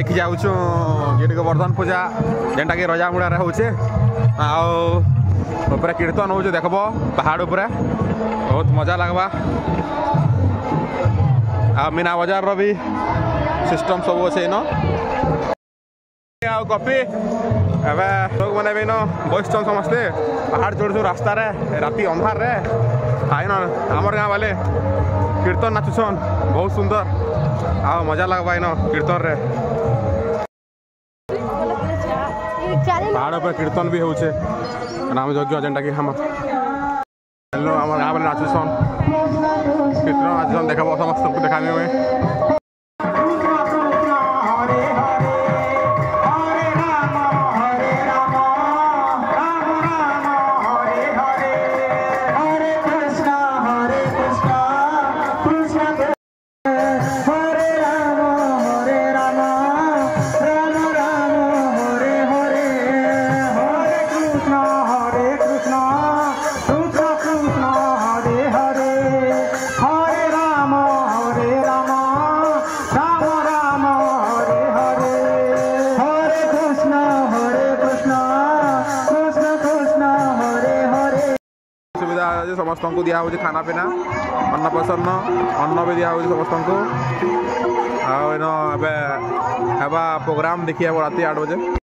देखी जाऊँ ये गोवर्धन पूजा जेनटा कि रजामुड़ा होचे आउ कीर्तन हो देखब पहाड़ उपरे बहुत मजा लगवा आ मीना बजार रो भी सिस्टम सब अच्छे इन कॉफी एवं लोग मैंने भी बसन समस्ते पहाड़ चढ़ु रास्तार राति अंधार रे आईन आमर गाँ वाले कीर्तन नाचुसन बहुत सुंदर आ मजा लगवा इन कीर्तन रे पहाड़ पर कीर्तन भी होचे नाम यज्ञ जेनटा कि हम आम गाँव वाले नाचुसन कीर्तन नाचुसन देखा समस्त देखा में समस्त को दिया होची खाना पीना अन्न प्रसन्न अन्न भी दिया होची समस्त को आ प्रोग्राम देखिए रात 8 बजे।